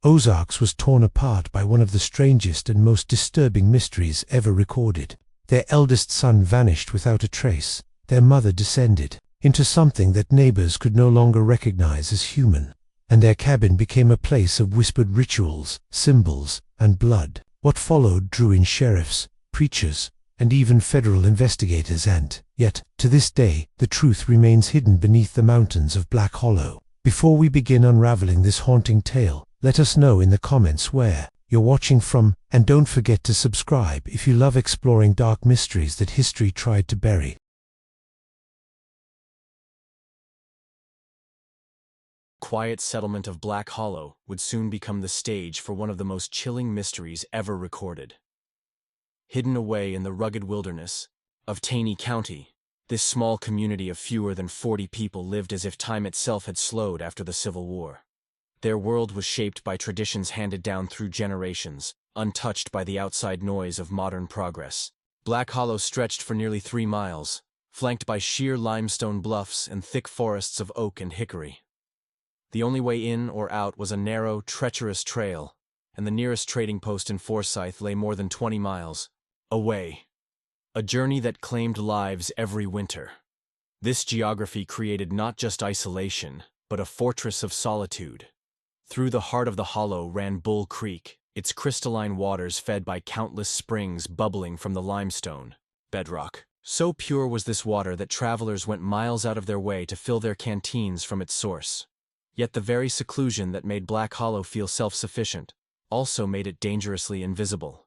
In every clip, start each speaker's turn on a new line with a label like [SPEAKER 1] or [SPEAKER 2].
[SPEAKER 1] Ozarks was torn apart by one of the strangest and most disturbing mysteries ever recorded. Their eldest son vanished without a trace. Their mother descended into something that neighbors could no longer recognize as human, and their cabin became a place of whispered rituals, symbols, and blood. What followed drew in sheriffs, preachers, and even federal investigators, and yet, to this day, the truth remains hidden beneath the mountains of Black Hollow. Before we begin unraveling this haunting tale, let us know in the comments where you're watching from, and don't forget to subscribe if you love exploring dark mysteries that history tried to bury.
[SPEAKER 2] Quiet settlement of Black Hollow would soon become the stage for one of the most chilling mysteries ever recorded. Hidden away in the rugged wilderness of Taney County, this small community of fewer than 40 people lived as if time itself had slowed after the Civil War. Their world was shaped by traditions handed down through generations, untouched by the outside noise of modern progress. Black Hollow stretched for nearly 3 miles, flanked by sheer limestone bluffs and thick forests of oak and hickory. The only way in or out was a narrow, treacherous trail, and the nearest trading post in Forsyth lay more than 20 miles away. A journey that claimed lives every winter. This geography created not just isolation, but a fortress of solitude. Through the heart of the hollow ran Bull Creek, its crystalline waters fed by countless springs bubbling from the limestone bedrock. So pure was this water that travelers went miles out of their way to fill their canteens from its source. Yet the very seclusion that made Black Hollow feel self-sufficient also made it dangerously invisible.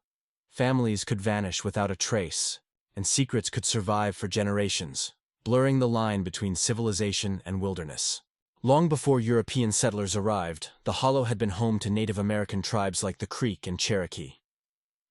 [SPEAKER 2] Families could vanish without a trace, and secrets could survive for generations, blurring the line between civilization and wilderness. Long before European settlers arrived, the Hollow had been home to Native American tribes like the Creek and Cherokee.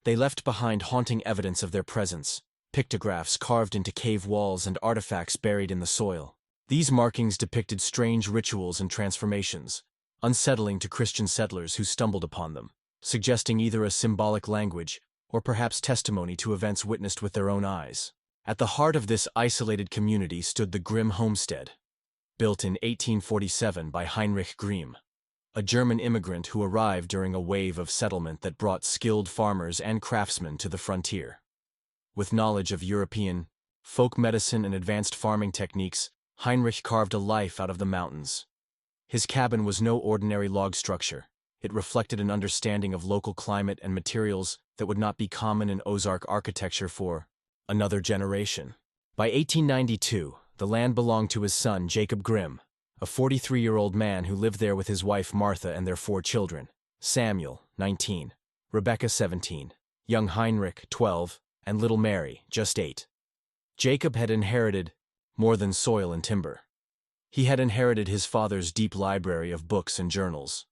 [SPEAKER 2] They left behind haunting evidence of their presence, pictographs carved into cave walls and artifacts buried in the soil. These markings depicted strange rituals and transformations, unsettling to Christian settlers who stumbled upon them, suggesting either a symbolic language or perhaps testimony to events witnessed with their own eyes. At the heart of this isolated community stood the Grimm homestead, built in 1847 by Heinrich Grimm, a German immigrant who arrived during a wave of settlement that brought skilled farmers and craftsmen to the frontier. With knowledge of European folk medicine and advanced farming techniques, Heinrich carved a life out of the mountains. His cabin was no ordinary log structure. It reflected an understanding of local climate and materials that would not be common in Ozark architecture for another generation. By 1892, the land belonged to his son, Jacob Grimm, a 43-year-old man who lived there with his wife Martha and their 4 children: Samuel, 19, Rebecca, 17, young Heinrich, 12, and little Mary, just 8. Jacob had inherited more than soil and timber. He had inherited his father's deep library of books and journals,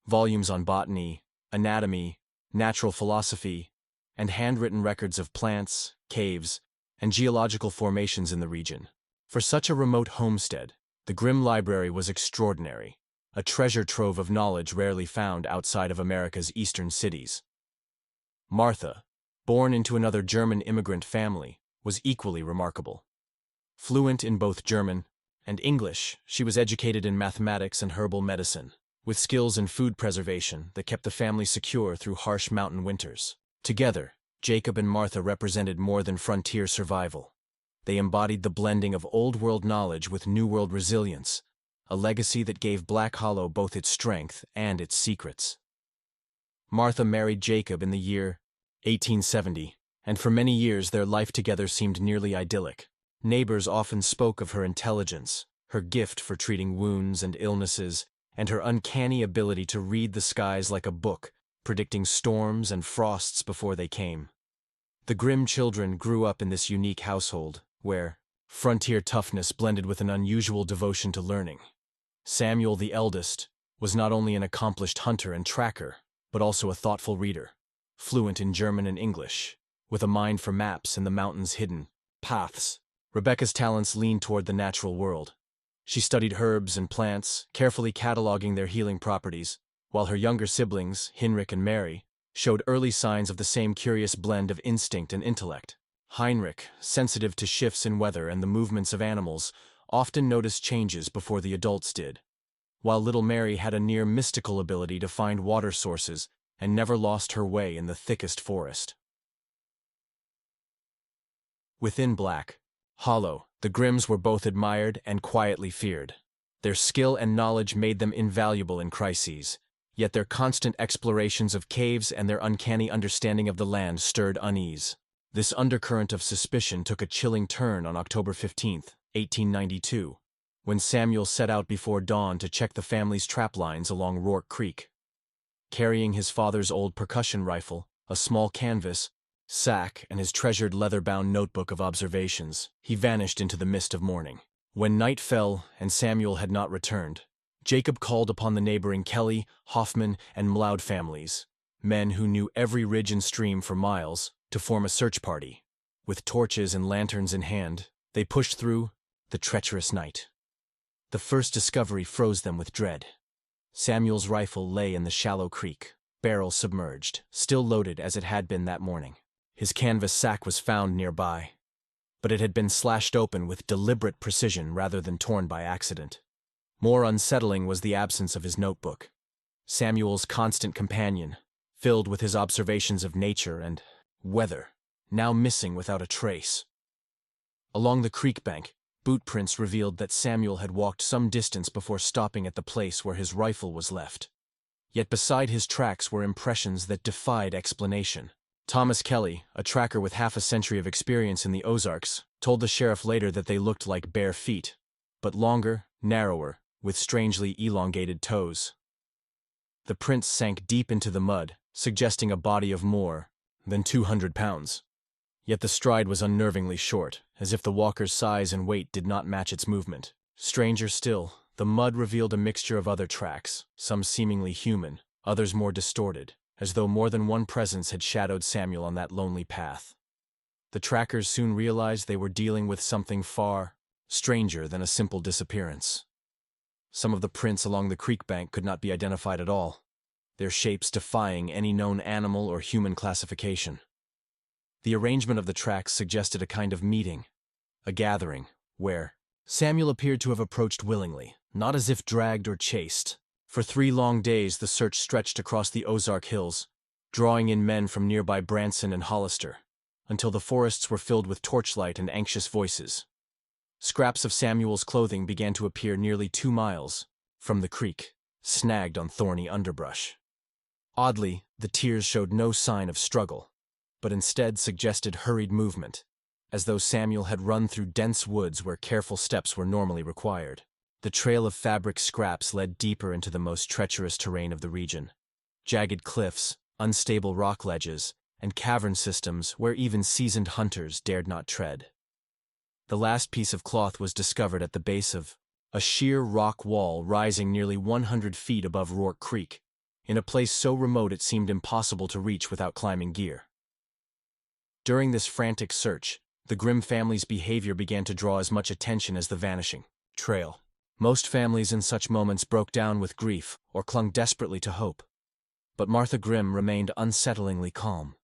[SPEAKER 2] volumes on botany, anatomy, natural philosophy, and handwritten records of plants, caves, and geological formations in the region. For such a remote homestead, the Grimm Library was extraordinary, a treasure trove of knowledge rarely found outside of America's eastern cities. Martha, born into another German immigrant family, was equally remarkable. Fluent in both German and English, she was educated in mathematics and herbal medicine, with skills in food preservation that kept the family secure through harsh mountain winters. Together, Jacob and Martha represented more than frontier survival. They embodied the blending of old-world knowledge with new-world resilience, a legacy that gave Black Hollow both its strength and its secrets. Martha married Jacob in the year 1870, and for many years their life together seemed nearly idyllic. Neighbors often spoke of her intelligence, her gift for treating wounds and illnesses, and her uncanny ability to read the skies like a book, predicting storms and frosts before they came. The Grimm children grew up in this unique household, where frontier toughness blended with an unusual devotion to learning. Samuel, the eldest, was not only an accomplished hunter and tracker, but also a thoughtful reader, fluent in German and English, with a mind for maps and the mountain's hidden paths. Rebecca's talents leaned toward the natural world. She studied herbs and plants, carefully cataloging their healing properties, while her younger siblings, Heinrich and Mary, showed early signs of the same curious blend of instinct and intellect. Heinrich, sensitive to shifts in weather and the movements of animals, often noticed changes before the adults did, while little Mary had a near mystical ability to find water sources and never lost her way in the thickest forest. Within Black Hollow, the Grimms were both admired and quietly feared. Their skill and knowledge made them invaluable in crises, yet their constant explorations of caves and their uncanny understanding of the land stirred unease. This undercurrent of suspicion took a chilling turn on October 15, 1892, when Samuel set out before dawn to check the family's trap lines along Rourke Creek. Carrying his father's old percussion rifle, a small canvas, sack, and his treasured leather-bound notebook of observations, he vanished into the mist of morning. When night fell and Samuel had not returned, Jacob called upon the neighboring Kelly, Hoffman, and Mloud families, men who knew every ridge and stream for miles, to form a search party. With torches and lanterns in hand, they pushed through the treacherous night. The first discovery froze them with dread. Samuel's rifle lay in the shallow creek, barrel submerged, still loaded as it had been that morning. His canvas sack was found nearby, but it had been slashed open with deliberate precision rather than torn by accident. More unsettling was the absence of his notebook, Samuel's constant companion, filled with his observations of nature and weather, now missing without a trace. Along the creek bank, boot prints revealed that Samuel had walked some distance before stopping at the place where his rifle was left. Yet beside his tracks were impressions that defied explanation. Thomas Kelly, a tracker with half a century of experience in the Ozarks, told the sheriff later that they looked like bare feet, but longer, narrower, with strangely elongated toes. The prints sank deep into the mud, suggesting a body of more than 200 pounds. Yet the stride was unnervingly short, as if the walker's size and weight did not match its movement. Stranger still, the mud revealed a mixture of other tracks, some seemingly human, others more distorted, as though more than one presence had shadowed Samuel on that lonely path. The trackers soon realized they were dealing with something far stranger than a simple disappearance. Some of the prints along the creek bank could not be identified at all, their shapes defying any known animal or human classification. The arrangement of the tracks suggested a kind of meeting, a gathering, where Samuel appeared to have approached willingly, not as if dragged or chased. For 3 long days the search stretched across the Ozark hills, drawing in men from nearby Branson and Hollister, until the forests were filled with torchlight and anxious voices. Scraps of Samuel's clothing began to appear nearly 2 miles from the creek, snagged on thorny underbrush. Oddly, the tears showed no sign of struggle, but instead suggested hurried movement, as though Samuel had run through dense woods where careful steps were normally required. The trail of fabric scraps led deeper into the most treacherous terrain of the region. Jagged cliffs, unstable rock ledges, and cavern systems where even seasoned hunters dared not tread. The last piece of cloth was discovered at the base of a sheer rock wall rising nearly 100 feet above Rourke Creek, in a place so remote it seemed impossible to reach without climbing gear. During this frantic search, the Grimm family's behavior began to draw as much attention as the vanishing trail. Most families in such moments broke down with grief or clung desperately to hope. But Martha Grimm remained unsettlingly calm.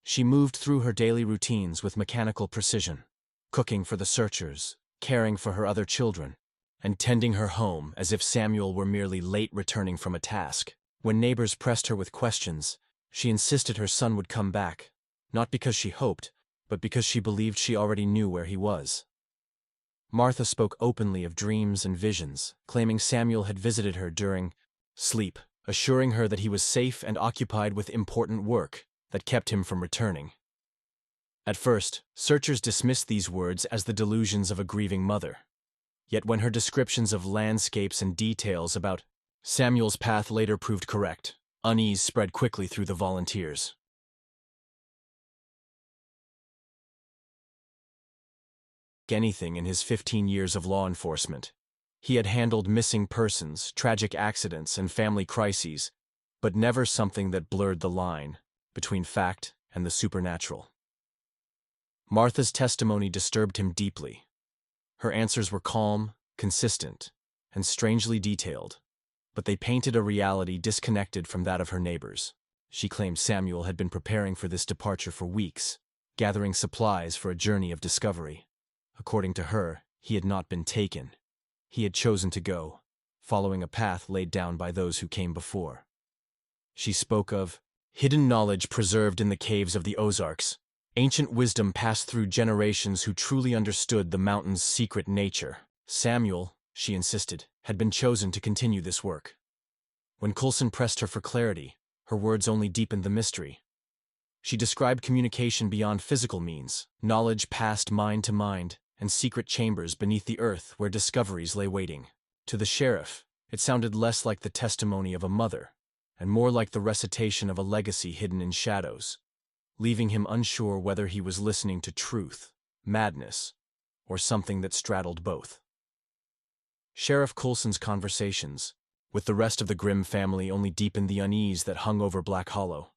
[SPEAKER 2] She moved through her daily routines with mechanical precision, cooking for the searchers, caring for her other children, and tending her home as if Samuel were merely late returning from a task. When neighbors pressed her with questions, she insisted her son would come back, not because she hoped, but because she believed she already knew where he was. Martha spoke openly of dreams and visions, claiming Samuel had visited her during sleep, assuring her that he was safe and occupied with important work that kept him from returning. At first, searchers dismissed these words as the delusions of a grieving mother. Yet when her descriptions of landscapes and details about Samuel's path later proved correct, unease spread quickly through the volunteers. Anything in his 15 years of law enforcement. He had handled missing persons, tragic accidents, and family crises, but never something that blurred the line between fact and the supernatural. Martha's testimony disturbed him deeply. Her answers were calm, consistent, and strangely detailed, but they painted a reality disconnected from that of her neighbors. She claimed Samuel had been preparing for this departure for weeks, gathering supplies for a journey of discovery. According to her, he had not been taken. He had chosen to go following a path laid down by those who came before. She spoke of hidden knowledge preserved in the caves of the Ozarks, ancient wisdom passed through generations who truly understood the mountain's secret nature. Samuel, she insisted, had been chosen to continue this work. When Coulson pressed her for clarity, her words only deepened the mystery. She described communication beyond physical means, knowledge passed mind to mind, and secret chambers beneath the earth where discoveries lay waiting. To the sheriff, it sounded less like the testimony of a mother, and more like the recitation of a legacy hidden in shadows, leaving him unsure whether he was listening to truth, madness, or something that straddled both. Sheriff Coulson's conversations with the rest of the Grimm family only deepened the unease that hung over Black Hollow.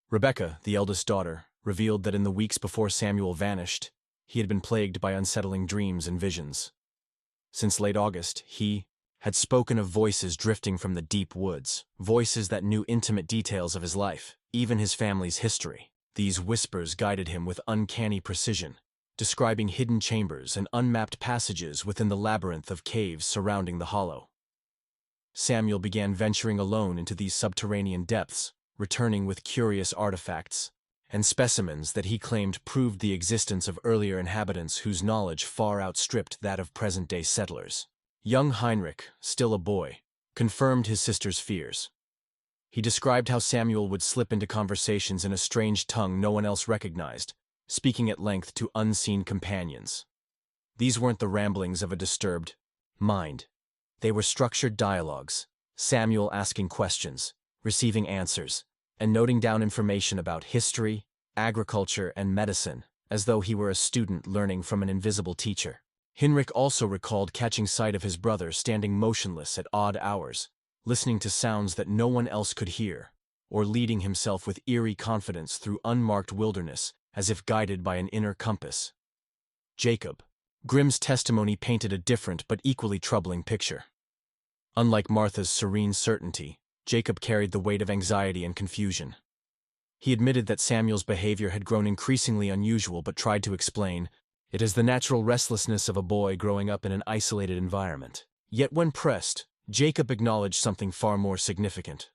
[SPEAKER 2] Rebecca, the eldest daughter, revealed that in the weeks before Samuel vanished, he had been plagued by unsettling dreams and visions. Since late August, he had spoken of voices drifting from the deep woods, voices that knew intimate details of his life, even his family's history. These whispers guided him with uncanny precision, describing hidden chambers and unmapped passages within the labyrinth of caves surrounding the hollow. Samuel began venturing alone into these subterranean depths, returning with curious artifacts and specimens that he claimed proved the existence of earlier inhabitants whose knowledge far outstripped that of present-day settlers. Young Heinrich, still a boy, confirmed his sister's fears. He described how Samuel would slip into conversations in a strange tongue no one else recognized, speaking at length to unseen companions. These weren't the ramblings of a disturbed mind. They were structured dialogues, Samuel asking questions, receiving answers, and noting down information about history, agriculture, and medicine, as though he were a student learning from an invisible teacher. Heinrich also recalled catching sight of his brother standing motionless at odd hours, listening to sounds that no one else could hear, or leading himself with eerie confidence through unmarked wilderness, as if guided by an inner compass. Jacob. Grimm's testimony painted a different but equally troubling picture. Unlike Martha's serene certainty, Jacob carried the weight of anxiety and confusion. He admitted that Samuel's behavior had grown increasingly unusual but tried to explain, "It is the natural restlessness of a boy growing up in an isolated environment." Yet when pressed, Jacob acknowledged something far more significant.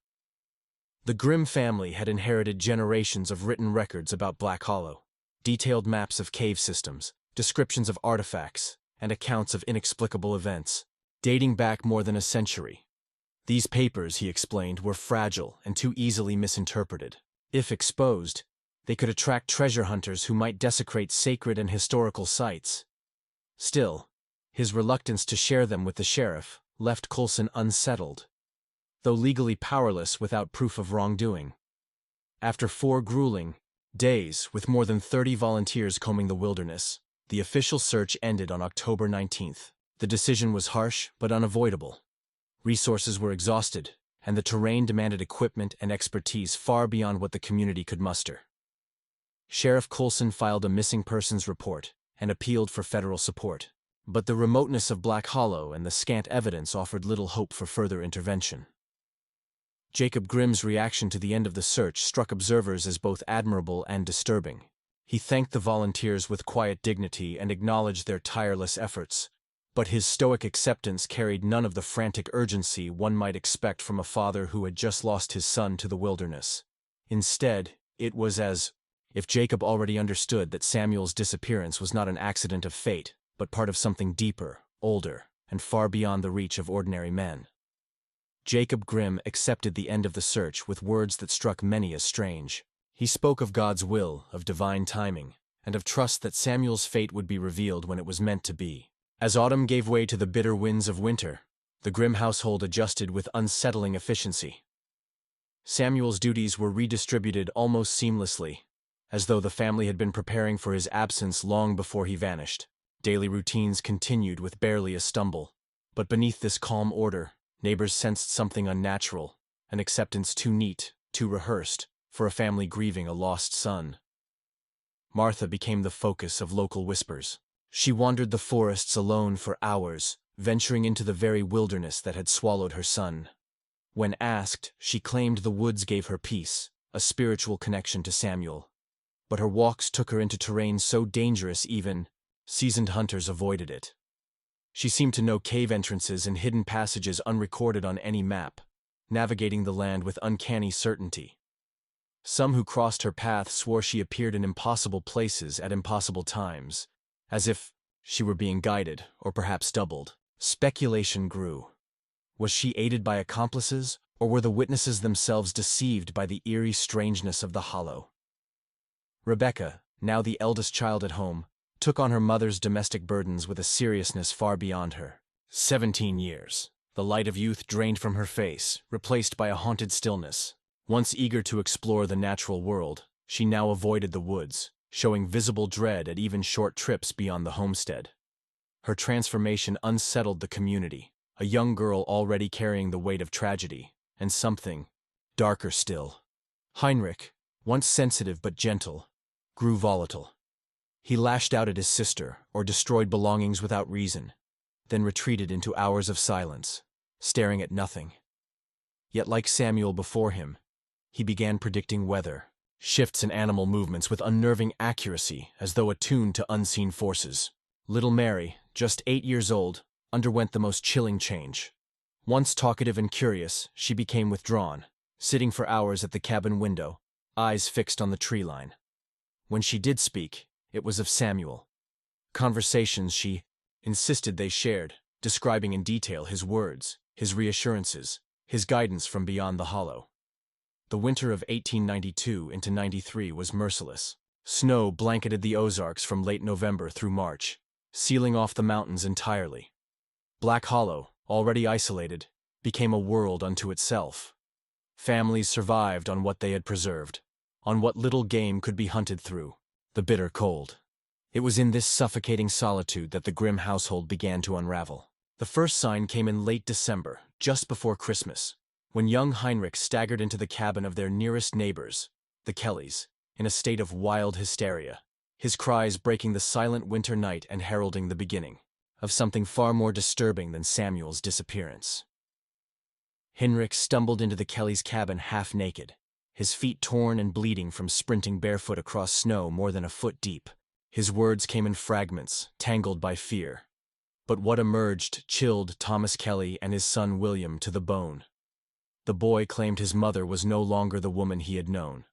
[SPEAKER 2] The Grimm family had inherited generations of written records about Black Hollow, detailed maps of cave systems, descriptions of artifacts, and accounts of inexplicable events, dating back more than a century. These papers, he explained, were fragile and too easily misinterpreted. If exposed, they could attract treasure hunters who might desecrate sacred and historical sites. Still, his reluctance to share them with the sheriff left Coulson unsettled, though legally powerless without proof of wrongdoing. After 4 grueling days, with more than 30 volunteers combing the wilderness, the official search ended on October 19th. The decision was harsh but unavoidable. Resources were exhausted, and the terrain demanded equipment and expertise far beyond what the community could muster. Sheriff Coulson filed a missing persons report and appealed for federal support, but the remoteness of Black Hollow and the scant evidence offered little hope for further intervention. Jacob Grimm's reaction to the end of the search struck observers as both admirable and disturbing. He thanked the volunteers with quiet dignity and acknowledged their tireless efforts, but his stoic acceptance carried none of the frantic urgency one might expect from a father who had just lost his son to the wilderness. Instead, it was as if Jacob already understood that Samuel's disappearance was not an accident of fate, but part of something deeper, older, and far beyond the reach of ordinary men. Jacob Grimm accepted the end of the search with words that struck many as strange. He spoke of God's will, of divine timing, and of trust that Samuel's fate would be revealed when it was meant to be. As autumn gave way to the bitter winds of winter, the Grimm household adjusted with unsettling efficiency. Samuel's duties were redistributed almost seamlessly, as though the family had been preparing for his absence long before he vanished. Daily routines continued with barely a stumble, but beneath this calm order, neighbors sensed something unnatural, an acceptance too neat, too rehearsed, for a family grieving a lost son. Martha became the focus of local whispers. She wandered the forests alone for hours, venturing into the very wilderness that had swallowed her son. When asked, she claimed the woods gave her peace, a spiritual connection to Samuel. But her walks took her into terrain so dangerous even seasoned hunters avoided it. She seemed to know cave entrances and hidden passages unrecorded on any map, navigating the land with uncanny certainty. Some who crossed her path swore she appeared in impossible places at impossible times, as if she were being guided, or perhaps doubled. Speculation grew. Was she aided by accomplices, or were the witnesses themselves deceived by the eerie strangeness of the hollow? Rebecca, now the eldest child at home, took on her mother's domestic burdens with a seriousness far beyond her. 17 years. The light of youth drained from her face, replaced by a haunted stillness. Once eager to explore the natural world, she now avoided the woods, showing visible dread at even short trips beyond the homestead. Her transformation unsettled the community, a young girl already carrying the weight of tragedy, and something darker still. Heinrich, once sensitive but gentle, grew volatile. He lashed out at his sister or destroyed belongings without reason, then retreated into hours of silence, staring at nothing. Yet like Samuel before him, he began predicting weather, shifts in animal movements with unnerving accuracy as though attuned to unseen forces. Little Mary, just 8 years old, underwent the most chilling change. Once talkative and curious, she became withdrawn, sitting for hours at the cabin window, eyes fixed on the tree line. When she did speak, it was of Samuel. Conversations she insisted they shared, describing in detail his words, his reassurances, his guidance from beyond the hollow. The winter of 1892 into 93 was merciless. Snow blanketed the Ozarks from late November through March, sealing off the mountains entirely. Black Hollow, already isolated, became a world unto itself. Families survived on what they had preserved, on what little game could be hunted through the bitter cold. It was in this suffocating solitude that the grim household began to unravel. The first sign came in late December, just before Christmas, when young Heinrich staggered into the cabin of their nearest neighbors, the Kellys, in a state of wild hysteria, his cries breaking the silent winter night and heralding the beginning of something far more disturbing than Samuel's disappearance. Heinrich stumbled into the Kellys' cabin half naked, his feet torn and bleeding from sprinting barefoot across snow more than a foot deep. His words came in fragments, tangled by fear. But what emerged chilled Thomas Kelly and his son William to the bone. The boy claimed his mother was no longer the woman he had known.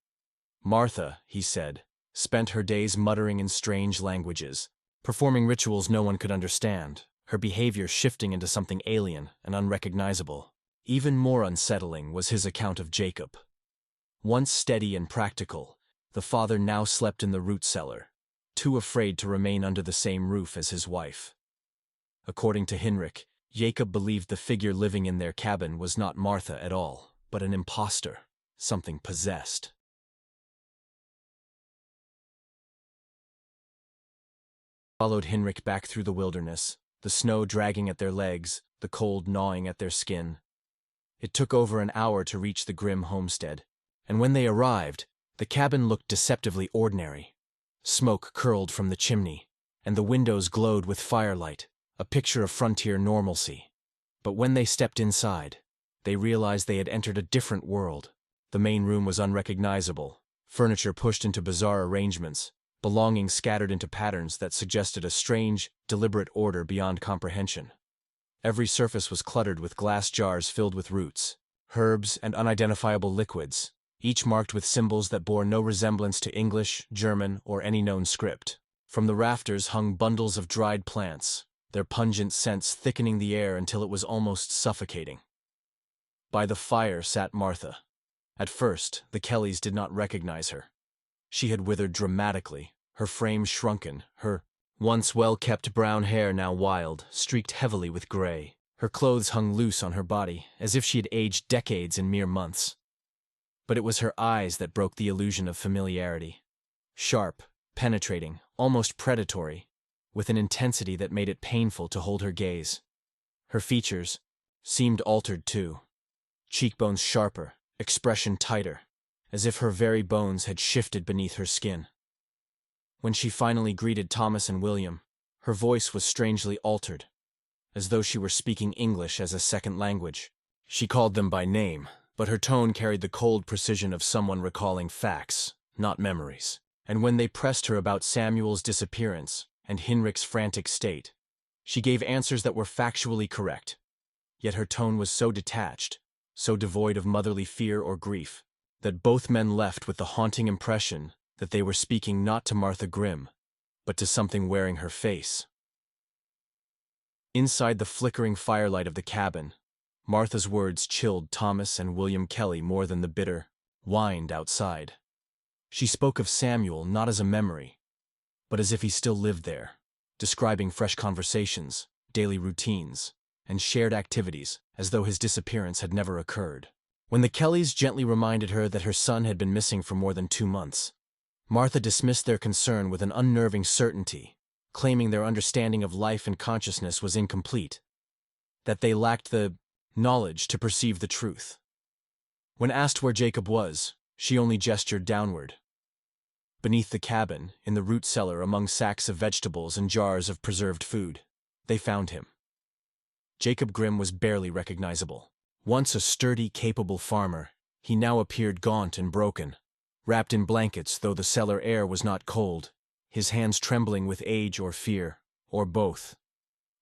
[SPEAKER 2] Martha, he said, spent her days muttering in strange languages, performing rituals no one could understand, her behavior shifting into something alien and unrecognizable. Even more unsettling was his account of Jacob. Once steady and practical, the father now slept in the root cellar, too afraid to remain under the same roof as his wife. According to Heinrich, Jacob believed the figure living in their cabin was not Martha at all, but an impostor, something possessed. Followed Heinrich back through the wilderness, the snow dragging at their legs, the cold gnawing at their skin. It took over an hour to reach the grim homestead, and when they arrived, the cabin looked deceptively ordinary. Smoke curled from the chimney, and the windows glowed with firelight, a picture of frontier normalcy. But when they stepped inside, they realized they had entered a different world. The main room was unrecognizable, furniture pushed into bizarre arrangements, belongings scattered into patterns that suggested a strange, deliberate order beyond comprehension. Every surface was cluttered with glass jars filled with roots, herbs, and unidentifiable liquids, each marked with symbols that bore no resemblance to English, German, or any known script. From the rafters hung bundles of dried plants, their pungent scents thickening the air until it was almost suffocating. By the fire sat Martha. At first, the Kellys did not recognize her. She had withered dramatically, her frame shrunken, her once well-kept brown hair now wild, streaked heavily with gray. Her clothes hung loose on her body, as if she had aged decades in mere months. But it was her eyes that broke the illusion of familiarity. Sharp, penetrating, almost predatory, with an intensity that made it painful to hold her gaze. Her features seemed altered too. Cheekbones sharper, expression tighter, as if her very bones had shifted beneath her skin. When she finally greeted Thomas and William, her voice was strangely altered, as though she were speaking English as a second language. She called them by name, but her tone carried the cold precision of someone recalling facts, not memories. And when they pressed her about Samuel's disappearance and Heinrich's frantic state, She gave answers that were factually correct, yet her tone was so detached, so devoid of motherly fear or grief, that both men left with the haunting impression that they were speaking not to Martha Grimm, but to something wearing her face. Inside the flickering firelight of the cabin, Martha's words chilled Thomas and William Kelly more than the bitter wind outside. She spoke of Samuel not as a memory, but as if he still lived there, describing fresh conversations, daily routines, and shared activities as though his disappearance had never occurred. When the Kellys gently reminded her that her son had been missing for more than 2 months, Martha dismissed their concern with an unnerving certainty, claiming their understanding of life and consciousness was incomplete, that they lacked the knowledge to perceive the truth. When asked where Jacob was, she only gestured downward. Beneath the cabin, in the root cellar among sacks of vegetables and jars of preserved food, they found him. Jacob Grimm was barely recognizable. Once a sturdy, capable farmer, he now appeared gaunt and broken, wrapped in blankets though the cellar air was not cold, his hands trembling with age or fear, or both.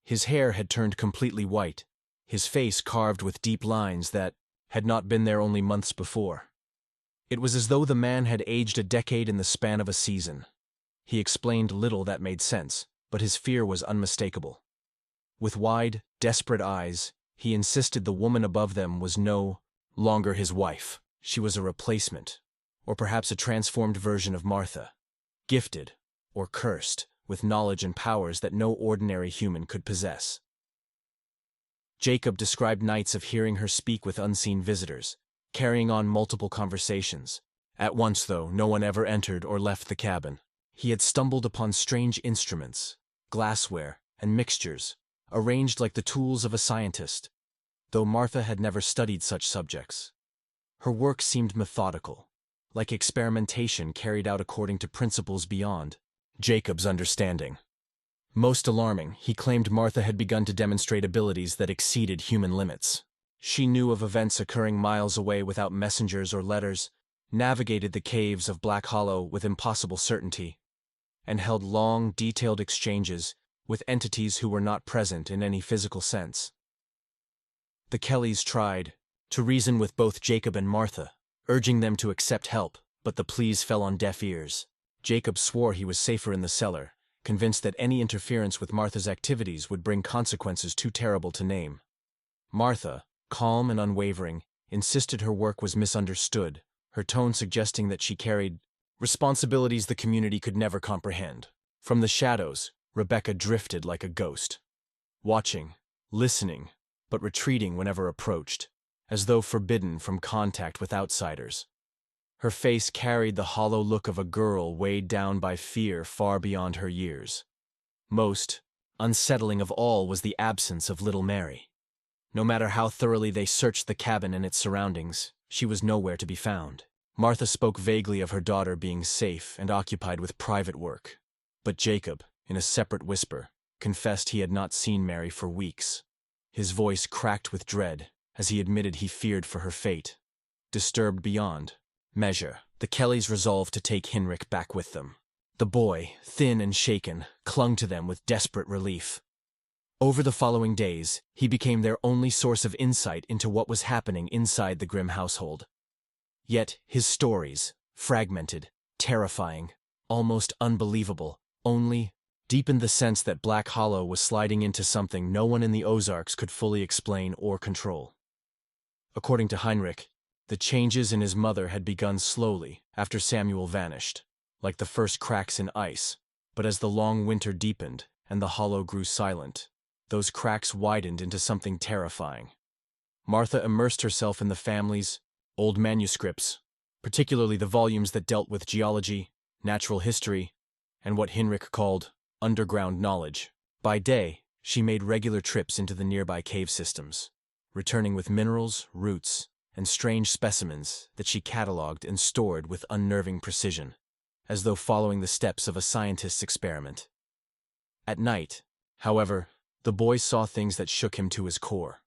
[SPEAKER 2] His hair had turned completely white, his face carved with deep lines that had not been there only months before. It was as though the man had aged a decade in the span of a season. He explained little that made sense, but his fear was unmistakable. With wide, desperate eyes, he insisted the woman above them was no longer his wife. She was a replacement, or perhaps a transformed version of Martha, gifted, or cursed, with knowledge and powers that no ordinary human could possess. Jacob described nights of hearing her speak with unseen visitors, carrying on multiple conversations. At once, though, no one ever entered or left the cabin. He had stumbled upon strange instruments, glassware, and mixtures, arranged like the tools of a scientist, though Martha had never studied such subjects. Her work seemed methodical, like experimentation carried out according to principles beyond Jacob's understanding. Most alarming, he claimed Martha had begun to demonstrate abilities that exceeded human limits. She knew of events occurring miles away without messengers or letters, navigated the caves of Black Hollow with impossible certainty, and held long, detailed exchanges with entities who were not present in any physical sense. The Kellys tried to reason with both Jacob and Martha, urging them to accept help, but the pleas fell on deaf ears. Jacob swore he was safer in the cellar, convinced that any interference with Martha's activities would bring consequences too terrible to name. Martha, calm and unwavering, insisted her work was misunderstood, her tone suggesting that she carried responsibilities the community could never comprehend. From the shadows, Rebecca drifted like a ghost, watching, listening, but retreating whenever approached, as though forbidden from contact with outsiders. Her face carried the hollow look of a girl weighed down by fear far beyond her years. Most unsettling of all was the absence of little Mary. No matter how thoroughly they searched the cabin and its surroundings, she was nowhere to be found. Martha spoke vaguely of her daughter being safe and occupied with private work, but Jacob, in a separate whisper, confessed he had not seen Mary for weeks. His voice cracked with dread as he admitted he feared for her fate. Disturbed beyond measure, the Kellys resolved to take Hinrich back with them. The boy, thin and shaken, clung to them with desperate relief. Over the following days, he became their only source of insight into what was happening inside the Grimm household. Yet his stories, fragmented, terrifying, almost unbelievable, only deepened the sense that Black Hollow was sliding into something no one in the Ozarks could fully explain or control. According to Heinrich, the changes in his mother had begun slowly after Samuel vanished, like the first cracks in ice, but as the long winter deepened and the hollow grew silent, those cracks widened into something terrifying. Martha immersed herself in the family's old manuscripts, particularly the volumes that dealt with geology, natural history, and what Hinrich called underground knowledge. By day, she made regular trips into the nearby cave systems, returning with minerals, roots, and strange specimens that she cataloged and stored with unnerving precision, as though following the steps of a scientist's experiment. At night, however, the boy saw things that shook him to his core.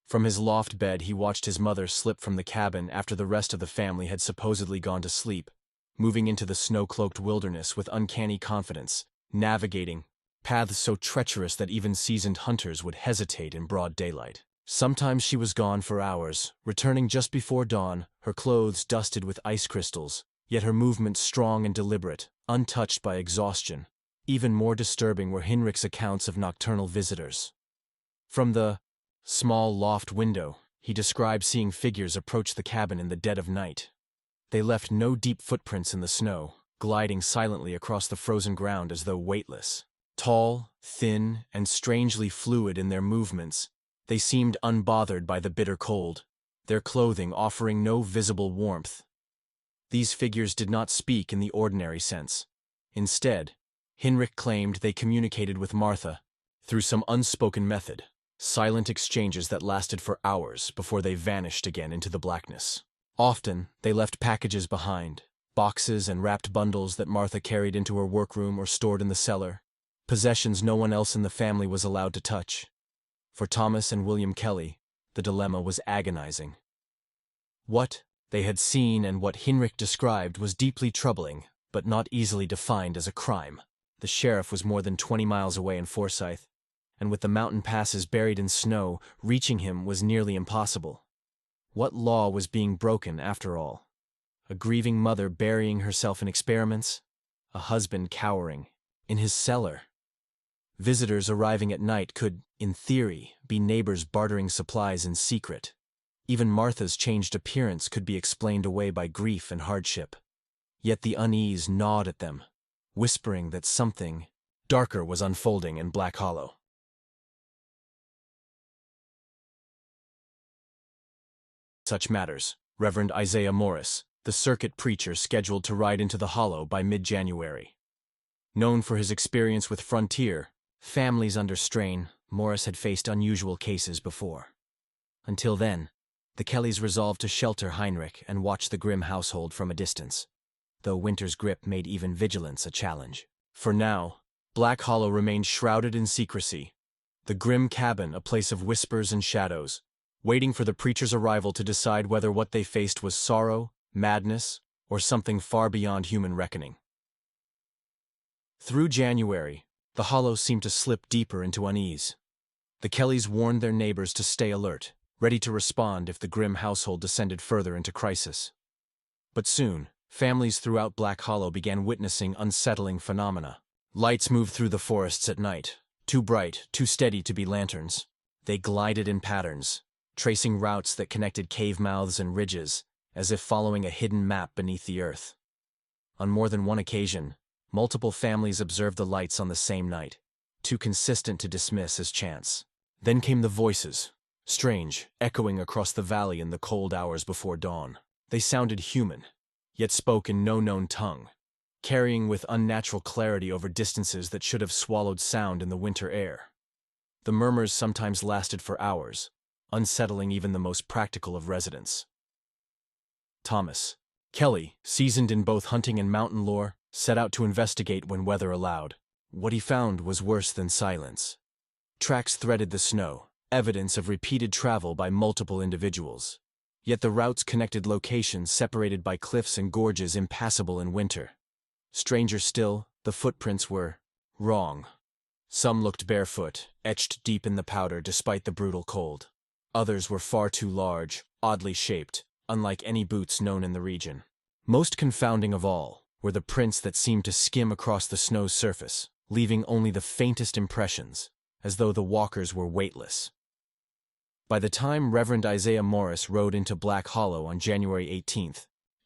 [SPEAKER 2] From his loft bed he watched his mother slip from the cabin after the rest of the family had supposedly gone to sleep, moving into the snow-cloaked wilderness with uncanny confidence, navigating paths so treacherous that even seasoned hunters would hesitate in broad daylight. Sometimes she was gone for hours, returning just before dawn, her clothes dusted with ice crystals, yet her movements strong and deliberate, untouched by exhaustion. Even more disturbing were Hinrich's accounts of nocturnal visitors. From the small loft window, he described seeing figures approach the cabin in the dead of night. They left no deep footprints in the snow, gliding silently across the frozen ground as though weightless. Tall, thin, and strangely fluid in their movements, they seemed unbothered by the bitter cold, their clothing offering no visible warmth. These figures did not speak in the ordinary sense. Instead, Hinrich claimed they communicated with Martha through some unspoken method, silent exchanges that lasted for hours before they vanished again into the blackness. Often, they left packages behind, boxes and wrapped bundles that Martha carried into her workroom or stored in the cellar, possessions no one else in the family was allowed to touch. For Thomas and William Kelly, the dilemma was agonizing. What they had seen and what Hinrich described was deeply troubling, but not easily defined as a crime. The sheriff was more than 20 miles away in Forsyth, and with the mountain passes buried in snow, reaching him was nearly impossible. What law was being broken, after all? A grieving mother burying herself in experiments? A husband cowering in his cellar? Visitors arriving at night could, in theory, be neighbors bartering supplies in secret. Even Martha's changed appearance could be explained away by grief and hardship. Yet the unease gnawed at them, whispering that something darker was unfolding in Black Hollow. Such matters, Reverend Isaiah Morris, the circuit preacher scheduled to ride into the Hollow by mid-January. Known for his experience with frontier families under strain, Morris had faced unusual cases before. Until then, the Kellys resolved to shelter Heinrich and watch the grim household from a distance, though winter's grip made even vigilance a challenge. For now, Black Hollow remained shrouded in secrecy, the grim cabin a place of whispers and shadows, waiting for the preacher's arrival to decide whether what they faced was sorrow, madness, or something far beyond human reckoning. Through January, the Hollow seemed to slip deeper into unease. The Kellys warned their neighbors to stay alert, ready to respond if the grim household descended further into crisis. But soon, families throughout Black Hollow began witnessing unsettling phenomena. Lights moved through the forests at night, too bright, too steady to be lanterns. They glided in patterns, tracing routes that connected cave mouths and ridges, as if following a hidden map beneath the earth. On more than one occasion, multiple families observed the lights on the same night, too consistent to dismiss as chance. Then came the voices, strange, echoing across the valley in the cold hours before dawn. They sounded human, yet spoke in no known tongue, carrying with unnatural clarity over distances that should have swallowed sound in the winter air. The murmurs sometimes lasted for hours, unsettling even the most practical of residents. Thomas Kelly, seasoned in both hunting and mountain lore, set out to investigate when weather allowed. What he found was worse than silence. Tracks threaded the snow, evidence of repeated travel by multiple individuals. Yet the routes connected locations separated by cliffs and gorges impassable in winter. Stranger still, the footprints were wrong. Some looked barefoot, etched deep in the powder despite the brutal cold. Others were far too large, oddly shaped, unlike any boots known in the region. Most confounding of all were the prints that seemed to skim across the snow's surface, leaving only the faintest impressions, as though the walkers were weightless. By the time Reverend Isaiah Morris rode into Black Hollow on January 18,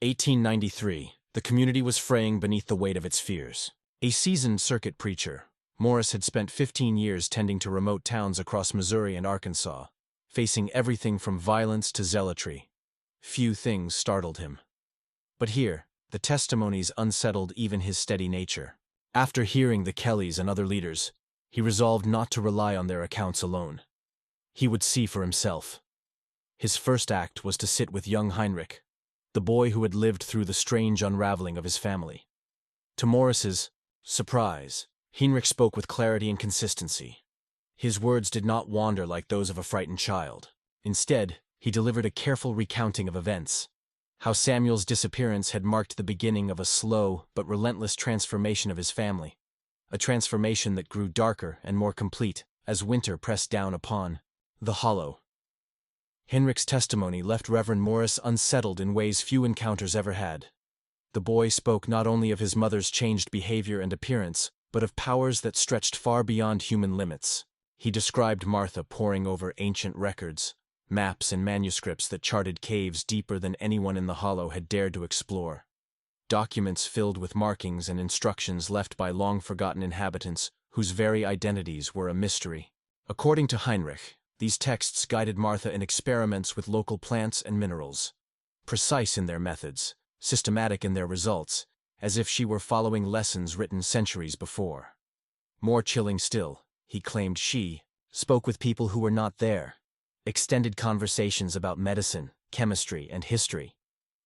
[SPEAKER 2] 1893, the community was fraying beneath the weight of its fears. A seasoned circuit preacher, Morris had spent 15 years tending to remote towns across Missouri and Arkansas, facing everything from violence to zealotry. Few things startled him. But here, the testimonies unsettled even his steady nature. After hearing the Kellys and other leaders, he resolved not to rely on their accounts alone. He would see for himself. His first act was to sit with young Heinrich, the boy who had lived through the strange unraveling of his family. To Morris's surprise, Heinrich spoke with clarity and consistency. His words did not wander like those of a frightened child. Instead, he delivered a careful recounting of events, how Samuel's disappearance had marked the beginning of a slow but relentless transformation of his family, a transformation that grew darker and more complete as winter pressed down upon the hollow. Hinrich's testimony left Reverend Morris unsettled in ways few encounters ever had. The boy spoke not only of his mother's changed behavior and appearance, but of powers that stretched far beyond human limits. He described Martha poring over ancient records, maps and manuscripts that charted caves deeper than anyone in the hollow had dared to explore. Documents filled with markings and instructions left by long-forgotten inhabitants whose very identities were a mystery. According to Heinrich, these texts guided Martha in experiments with local plants and minerals, precise in their methods, systematic in their results, as if she were following lessons written centuries before. More chilling still, he claimed she spoke with people who were not there, extended conversations about medicine, chemistry, and history,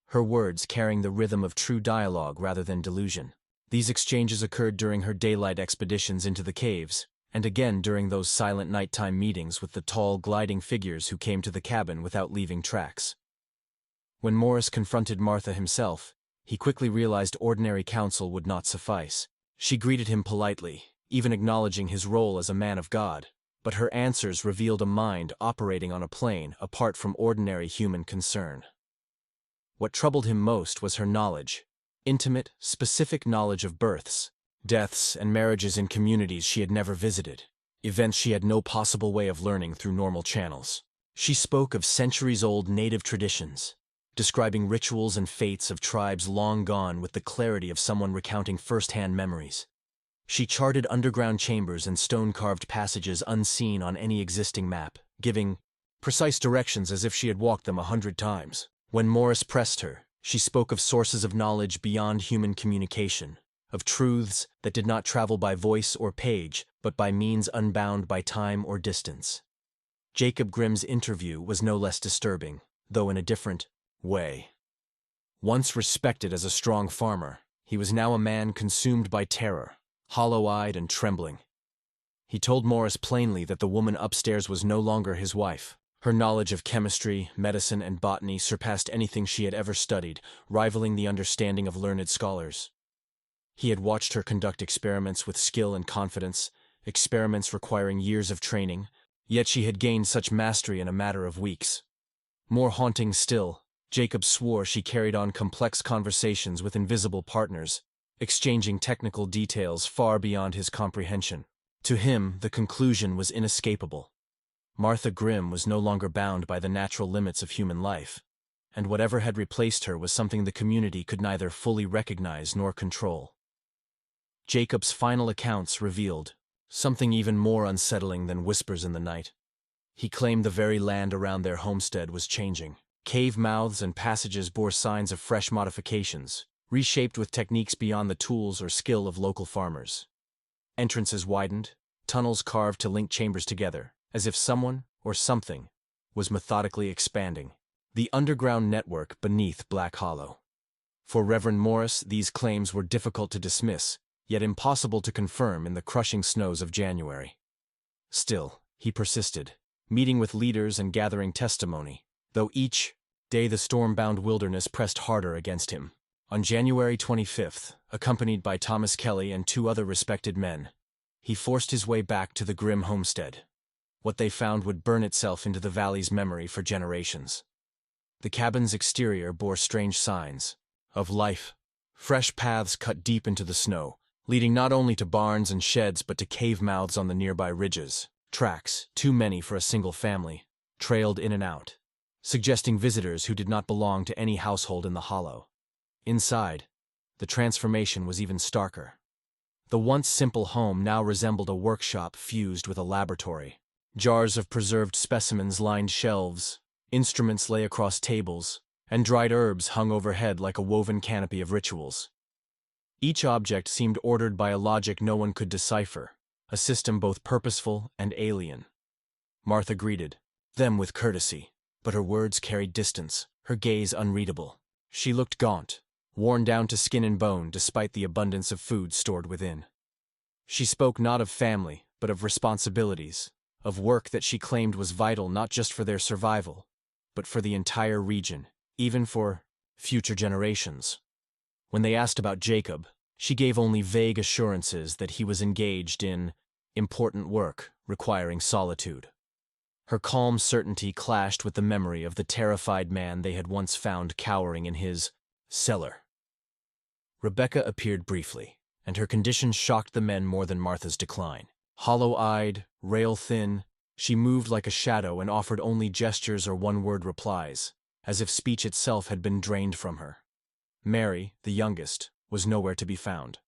[SPEAKER 2] her words carrying the rhythm of true dialogue rather than delusion. These exchanges occurred during her daylight expeditions into the caves, and again during those silent nighttime meetings with the tall, gliding figures who came to the cabin without leaving tracks. When Morris confronted Martha himself, he quickly realized ordinary counsel would not suffice. She greeted him politely, even acknowledging his role as a man of God, but her answers revealed a mind operating on a plane apart from ordinary human concern. What troubled him most was her knowledge, intimate, specific knowledge of births, deaths, and marriages in communities she had never visited, events she had no possible way of learning through normal channels. She spoke of centuries-old native traditions, describing rituals and fates of tribes long gone with the clarity of someone recounting first-hand memories. She charted underground chambers and stone-carved passages unseen on any existing map, giving precise directions as if she had walked them 100 times. When Morris pressed her, she spoke of sources of knowledge beyond human communication, of truths that did not travel by voice or page, but by means unbound by time or distance. Jacob Grimm's interview was no less disturbing, though in a different way. Once respected as a strong farmer, he was now a man consumed by terror, hollow-eyed and trembling. He told Morris plainly that the woman upstairs was no longer his wife. Her knowledge of chemistry, medicine, and botany surpassed anything she had ever studied, rivaling the understanding of learned scholars. He had watched her conduct experiments with skill and confidence, experiments requiring years of training, yet she had gained such mastery in a matter of weeks. More haunting still, Jacob swore she carried on complex conversations with invisible partners, exchanging technical details far beyond his comprehension. To him, the conclusion was inescapable. Martha Grimm was no longer bound by the natural limits of human life, and whatever had replaced her was something the community could neither fully recognize nor control. Jacob's final accounts revealed something even more unsettling than whispers in the night. He claimed the very land around their homestead was changing. Cave mouths and passages bore signs of fresh modifications, reshaped with techniques beyond the tools or skill of local farmers. Entrances widened, tunnels carved to link chambers together, as if someone, or something, was methodically expanding the underground network beneath Black Hollow. For Reverend Morris, these claims were difficult to dismiss, yet impossible to confirm in the crushing snows of January. Still, he persisted, meeting with leaders and gathering testimony, though each day the storm-bound wilderness pressed harder against him. On January 25th, accompanied by Thomas Kelly and 2 other respected men, he forced his way back to the Grimm homestead. What they found would burn itself into the valley's memory for generations. The cabin's exterior bore strange signs of life. Fresh paths cut deep into the snow, leading not only to barns and sheds but to cave mouths on the nearby ridges. Tracks, too many for a single family, trailed in and out, suggesting visitors who did not belong to any household in the hollow. Inside, the transformation was even starker. The once simple home now resembled a workshop fused with a laboratory. Jars of preserved specimens lined shelves, instruments lay across tables, and dried herbs hung overhead like a woven canopy of rituals. Each object seemed ordered by a logic no one could decipher, a system both purposeful and alien. Martha greeted them with courtesy, but her words carried distance, her gaze unreadable. She looked gaunt, worn down to skin and bone despite the abundance of food stored within. She spoke not of family, but of responsibilities, of work that she claimed was vital not just for their survival, but for the entire region, even for future generations. When they asked about Jacob, She gave only vague assurances that he was engaged in important work requiring solitude. Her calm certainty clashed with the memory of the terrified man they had once found cowering in his cellar. Rebecca appeared briefly, and her condition shocked the men more than Martha's decline. Hollow-eyed, rail-thin, she moved like a shadow and offered only gestures or one-word replies, as if speech itself had been drained from her. Mary, the youngest, was nowhere to be found.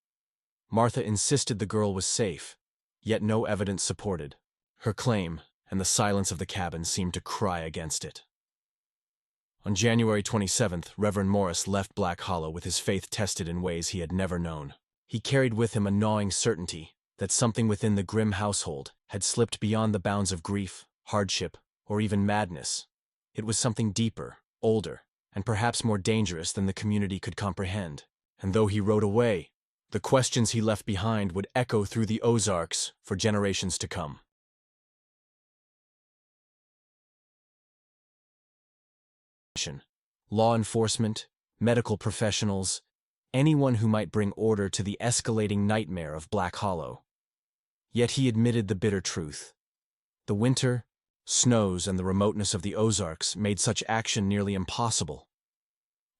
[SPEAKER 2] Martha insisted the girl was safe, yet no evidence supported her claim, and the silence of the cabin seemed to cry against it. On January 27th, Reverend Morris left Black Hollow with his faith tested in ways he had never known. He carried with him a gnawing certainty that something within the grim household had slipped beyond the bounds of grief, hardship, or even madness. It was something deeper, older, and perhaps more dangerous than the community could comprehend. And though he rode away, the questions he left behind would echo through the Ozarks for generations to come. Law enforcement, medical professionals, anyone who might bring order to the escalating nightmare of Black Hollow. Yet he admitted the bitter truth. The winter, snows, and the remoteness of the Ozarks made such action nearly impossible.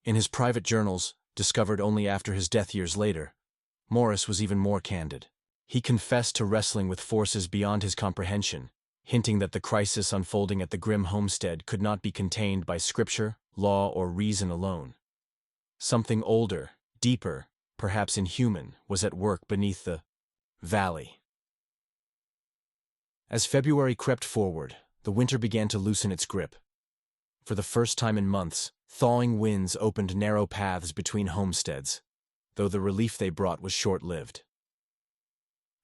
[SPEAKER 2] In his private journals, discovered only after his death years later, Morris was even more candid. He confessed to wrestling with forces beyond his comprehension, hinting that the crisis unfolding at the grim homestead could not be contained by scripture, law, or reason alone. Something older, deeper, perhaps inhuman, was at work beneath the valley. As February crept forward, the winter began to loosen its grip. For the first time in months, thawing winds opened narrow paths between homesteads, though the relief they brought was short-lived.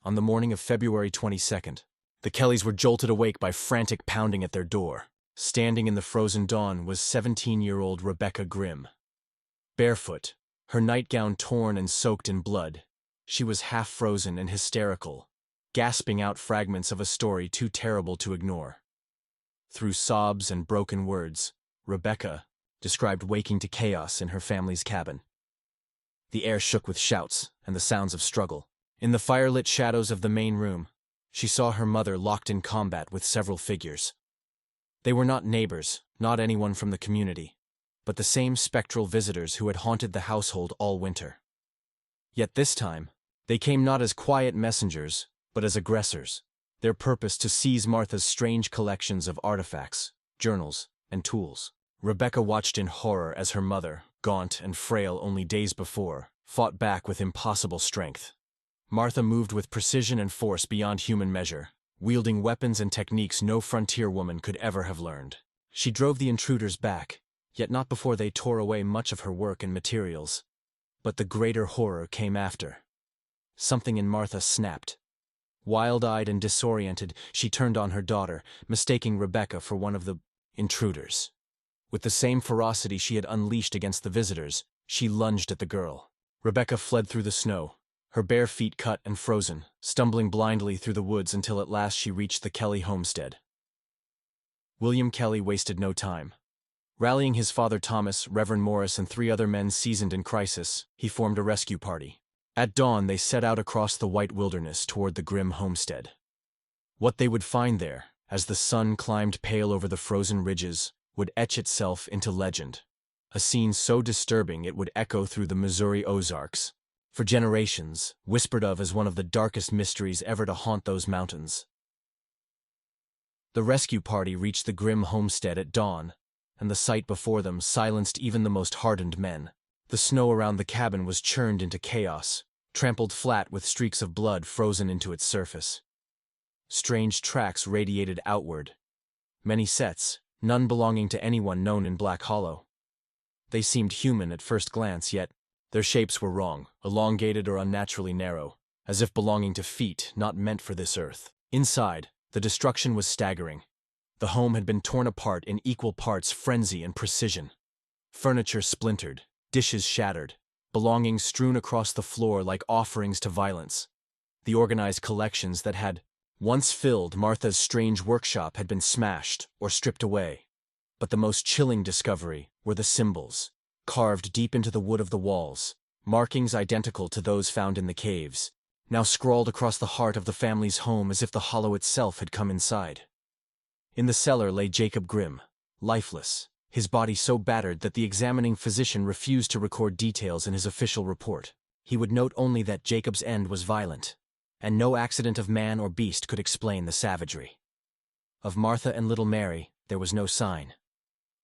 [SPEAKER 2] On the morning of February 22nd, the Kellys were jolted awake by frantic pounding at their door. Standing in the frozen dawn was 17-year-old Rebecca Grimm. Barefoot, her nightgown torn and soaked in blood, she was half-frozen and hysterical, gasping out fragments of a story too terrible to ignore. Through sobs and broken words, Rebecca described waking to chaos in her family's cabin. The air shook with shouts and the sounds of struggle. In the firelit shadows of the main room, she saw her mother locked in combat with several figures. They were not neighbors, not anyone from the community, but the same spectral visitors who had haunted the household all winter. Yet this time, they came not as quiet messengers, but as aggressors, their purpose to seize Martha's strange collections of artifacts, journals, and tools. Rebecca watched in horror as her mother, gaunt and frail only days before, fought back with impossible strength. Martha moved with precision and force beyond human measure, wielding weapons and techniques no frontier woman could ever have learned. She drove the intruders back, yet not before they tore away much of her work and materials. But the greater horror came after. Something in Martha snapped. Wild-eyed and disoriented, she turned on her daughter, mistaking Rebecca for one of the intruders. With the same ferocity she had unleashed against the visitors, she lunged at the girl. Rebecca fled through the snow, her bare feet cut and frozen, stumbling blindly through the woods until at last she reached the Kelly homestead. William Kelly wasted no time. Rallying his father Thomas, Reverend Morris, and 3 other men seasoned in crisis, he formed a rescue party. At dawn, they set out across the white wilderness toward the grim homestead. What they would find there, as the sun climbed pale over the frozen ridges, would etch itself into legend. A scene so disturbing it would echo through the Missouri Ozarks, for generations, whispered of as one of the darkest mysteries ever to haunt those mountains. The rescue party reached the grim homestead at dawn, and the sight before them silenced even the most hardened men. The snow around the cabin was churned into chaos, trampled flat with streaks of blood frozen into its surface. Strange tracks radiated outward. Many sets, none belonging to anyone known in Black Hollow. They seemed human at first glance, yet their shapes were wrong, elongated or unnaturally narrow, as if belonging to feet not meant for this earth. Inside, the destruction was staggering. The home had been torn apart in equal parts frenzy and precision. Furniture splintered, dishes shattered, belongings strewn across the floor like offerings to violence. The organized collections that had once filled Martha's strange workshop had been smashed or stripped away. But the most chilling discovery were the symbols, carved deep into the wood of the walls, markings identical to those found in the caves, now scrawled across the heart of the family's home as if the hollow itself had come inside. In the cellar lay Jacob Grimm, lifeless, his body so battered that the examining physician refused to record details in his official report. He would note only that Jacob's end was violent, and no accident of man or beast could explain the savagery. Of Martha and little Mary, there was no sign.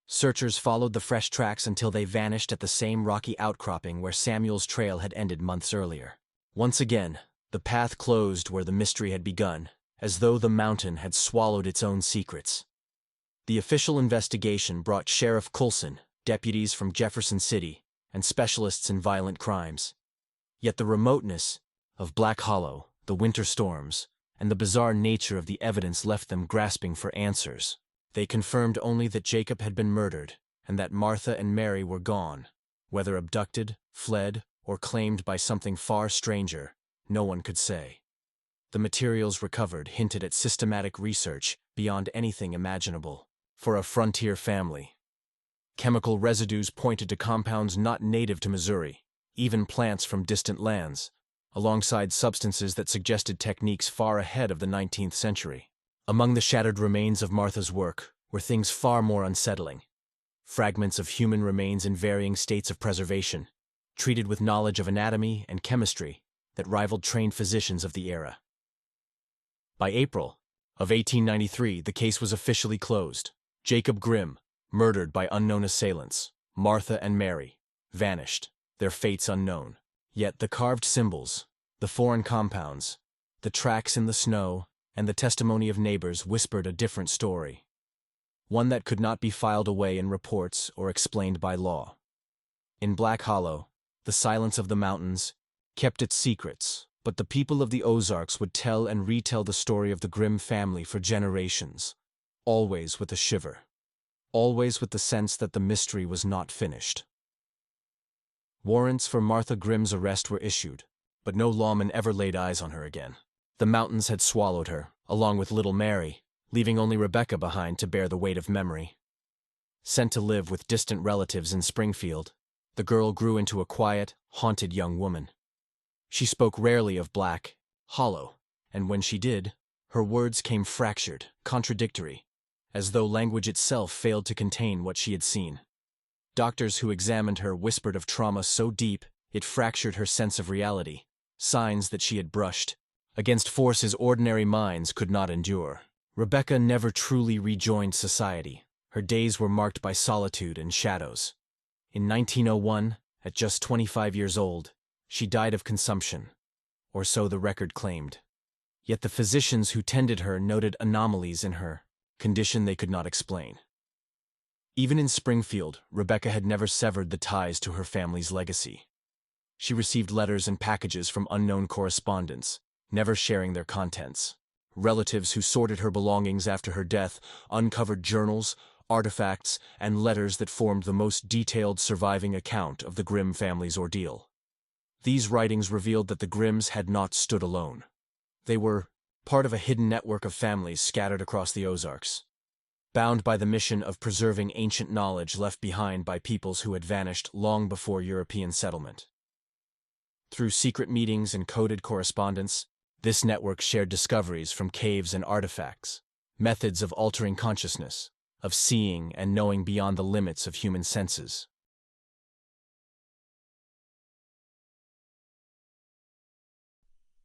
[SPEAKER 2] Searchers followed the fresh tracks until they vanished at the same rocky outcropping where Samuel's trail had ended months earlier. Once again, the path closed where the mystery had begun, as though the mountain had swallowed its own secrets. The official investigation brought Sheriff Coulson, deputies from Jefferson City, and specialists in violent crimes. Yet the remoteness of Black Hollow, the winter storms, and the bizarre nature of the evidence left them grasping for answers. They confirmed only that Jacob had been murdered, and that Martha and Mary were gone. Whether abducted, fled, or claimed by something far stranger, no one could say. The materials recovered hinted at systematic research beyond anything imaginable for a frontier family. Chemical residues pointed to compounds not native to Missouri, even plants from distant lands, alongside substances that suggested techniques far ahead of the 19th century. Among the shattered remains of Martha's work were things far more unsettling. Fragments of human remains in varying states of preservation, treated with knowledge of anatomy and chemistry that rivaled trained physicians of the era. By April of 1893, the case was officially closed. Jacob Grimm, murdered by unknown assailants. Martha and Mary, vanished, their fates unknown. Yet the carved symbols, the foreign compounds, the tracks in the snow, and the testimony of neighbors whispered a different story. One that could not be filed away in reports or explained by law. In Black Hollow, the silence of the mountains kept its secrets, but the people of the Ozarks would tell and retell the story of the Grimm family for generations, always with a shiver, always with the sense that the mystery was not finished. Warrants for Martha Grimm's arrest were issued, but no lawman ever laid eyes on her again. The mountains had swallowed her, along with little Mary, leaving only Rebecca behind to bear the weight of memory. Sent to live with distant relatives in Springfield, the girl grew into a quiet, haunted young woman. She spoke rarely of Black Hollow, and when she did, her words came fractured, contradictory, as though language itself failed to contain what she had seen. Doctors who examined her whispered of trauma so deep it fractured her sense of reality, signs that she had brushed against forces ordinary minds could not endure. Rebecca never truly rejoined society. Her days were marked by solitude and shadows. In 1901, at just 25 years old, she died of consumption, or so the record claimed. Yet the physicians who tended her noted anomalies in her condition they could not explain. Even in Springfield, Rebecca had never severed the ties to her family's legacy. She received letters and packages from unknown correspondents, never sharing their contents. Relatives who sorted her belongings after her death uncovered journals, artifacts, and letters that formed the most detailed surviving account of the Grimm family's ordeal. These writings revealed that the Grimms had not stood alone. They were part of a hidden network of families scattered across the Ozarks, bound by the mission of preserving ancient knowledge left behind by peoples who had vanished long before European settlement. Through secret meetings and coded correspondence, this network shared discoveries from caves and artifacts, methods of altering consciousness, of seeing and knowing beyond the limits of human senses.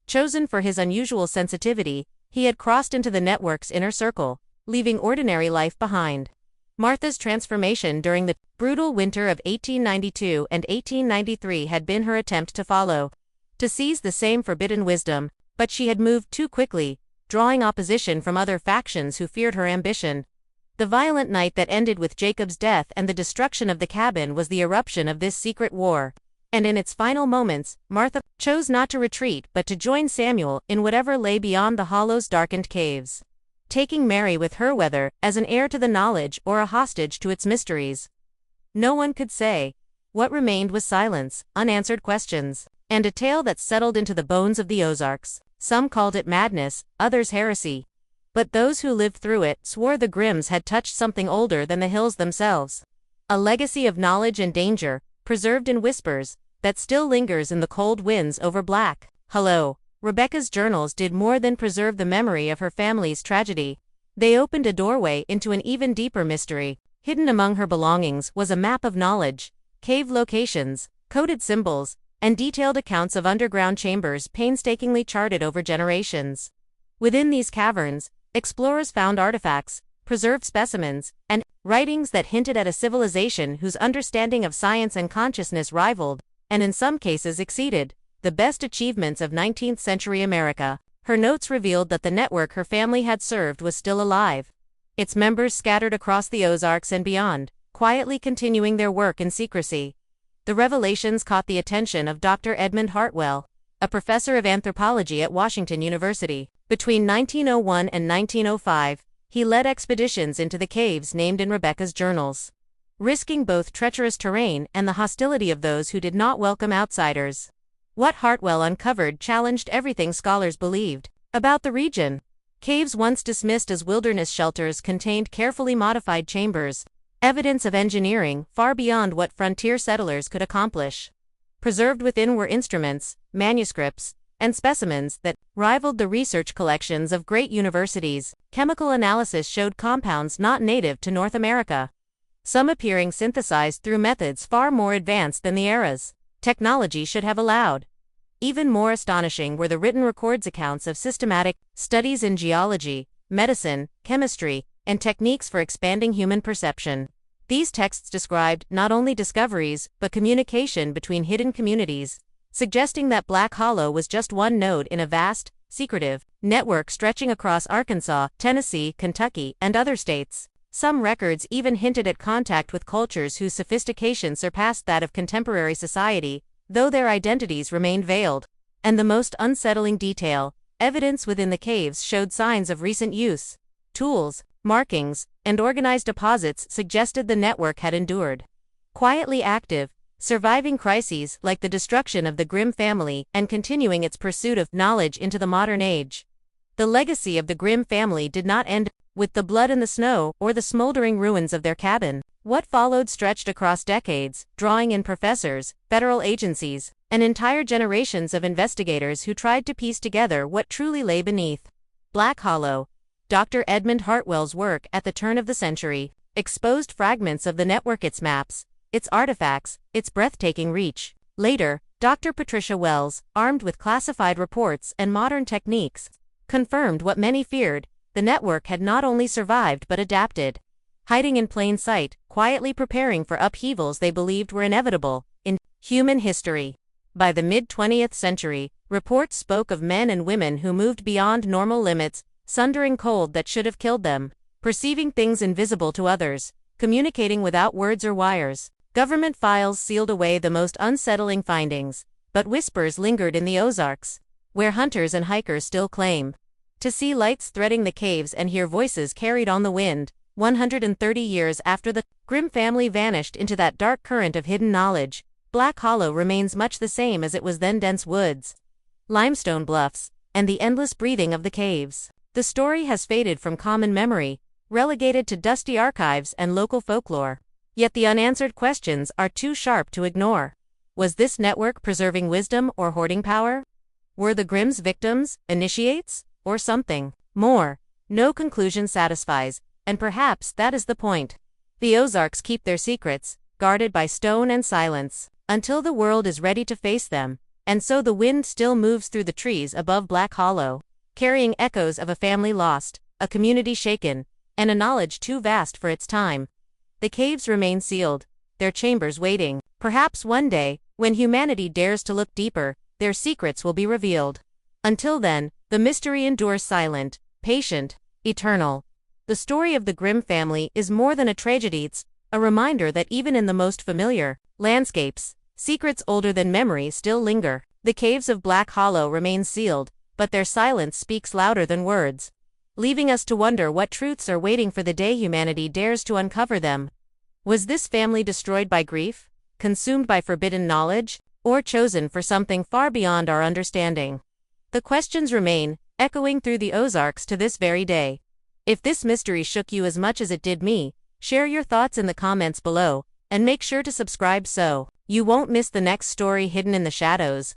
[SPEAKER 3] Chosen for his unusual sensitivity, he had crossed into the network's inner circle, leaving ordinary life behind. Martha's transformation during the brutal winter of 1892 and 1893 had been her attempt to follow, to seize the same forbidden wisdom, but she had moved too quickly, drawing opposition from other factions who feared her ambition. The violent night that ended with Jacob's death and the destruction of the cabin was the eruption of this secret war, and in its final moments, Martha chose not to retreat but to join Samuel in whatever lay beyond the hollow's darkened caves, taking Mary with her, whether as an heir to the knowledge or a hostage to its mysteries. No one could say. What remained was silence, unanswered questions, and a tale that settled into the bones of the Ozarks. Some called it madness, others heresy. But those who lived through it swore the Grimms had touched something older than the hills themselves. A legacy of knowledge and danger, preserved in whispers, that still lingers in the cold winds over Black Hollow. Rebecca's journals did more than preserve the memory of her family's tragedy. They opened a doorway into an even deeper mystery. Hidden among her belongings was a map of knowledge, cave locations, coded symbols, and detailed accounts of underground chambers painstakingly charted over generations. Within these caverns, explorers found artifacts, preserved specimens, and writings that hinted at a civilization whose understanding of science and consciousness rivaled, and in some cases exceeded, the best achievements of 19th-century America. Her notes revealed that the network her family had served was still alive, its members scattered across the Ozarks and beyond, quietly continuing their work in secrecy. The revelations caught the attention of Dr. Edmund Hartwell, a professor of anthropology at Washington University. Between 1901 and 1905, he led expeditions into the caves named in Rebecca's journals, risking both treacherous terrain and the hostility of those who did not welcome outsiders. What Hartwell uncovered challenged everything scholars believed about the region. Caves once dismissed as wilderness shelters contained carefully modified chambers, evidence of engineering far beyond what frontier settlers could accomplish. Preserved within were instruments, manuscripts, and specimens that rivaled the research collections of great universities. Chemical analysis showed compounds not native to North America, some appearing synthesized through methods far more advanced than the era's technology should have allowed. Even more astonishing were the written records accounts of systematic studies in geology, medicine, chemistry, and techniques for expanding human perception. These texts described not only discoveries but communication between hidden communities, suggesting that Black Hollow was just one node in a vast, secretive network stretching across Arkansas, Tennessee, Kentucky, and other states. Some records even hinted at contact with cultures whose sophistication surpassed that of contemporary society, though their identities remained veiled. And the most unsettling detail, evidence within the caves showed signs of recent use. Tools, markings, and organized deposits suggested the network had endured. Quietly active, surviving crises like the destruction of the Grimm family and continuing its pursuit of knowledge into the modern age. The legacy of the Grimm family did not end with the blood in the snow or the smoldering ruins of their cabin. What followed stretched across decades, drawing in professors, federal agencies, and entire generations of investigators who tried to piece together what truly lay beneath. Black Hollow. Dr. Edmund Hartwell's work at the turn of the century exposed fragments of the network, its maps, its artifacts, its breathtaking reach. Later, Dr. Patricia Wells, armed with classified reports and modern techniques, confirmed what many feared: the network had not only survived but adapted, hiding in plain sight, quietly preparing for upheavals they believed were inevitable in human history. By the mid-20th century, reports spoke of men and women who moved beyond normal limits, sundering cold that should have killed them, perceiving things invisible to others, communicating without words or wires. Government files sealed away the most unsettling findings, but whispers lingered in the Ozarks, where hunters and hikers still claim to see lights threading the caves and hear voices carried on the wind. 130 years after the Grimm family vanished into that dark current of hidden knowledge, Black Hollow remains much the same as it was then: dense woods, limestone bluffs, and the endless breathing of the caves. The story has faded from common memory, relegated to dusty archives and local folklore. Yet the unanswered questions are too sharp to ignore. Was this network preserving wisdom or hoarding power? Were the Grimms victims, initiates, or something more? No conclusion satisfies, and perhaps that is the point. The Ozarks keep their secrets, guarded by stone and silence, until the world is ready to face them, and so the wind still moves through the trees above Black Hollow, carrying echoes of a family lost, a community shaken, and a knowledge too vast for its time. The caves remain sealed, their chambers waiting. Perhaps one day, when humanity dares to look deeper, their secrets will be revealed. Until then, the mystery endures silent, patient, eternal. The story of the Grimm family is more than a tragedy, it's a reminder that even in the most familiar landscapes, secrets older than memory still linger. The caves of Black Hollow remain sealed, but their silence speaks louder than words, leaving us to wonder what truths are waiting for the day humanity dares to uncover them. Was this family destroyed by grief, consumed by forbidden knowledge, or chosen for something far beyond our understanding? The questions remain, echoing through the Ozarks to this very day. If this mystery shook you as much as it did me, share your thoughts in the comments below, and make sure to subscribe so You won't miss the next story hidden in the shadows.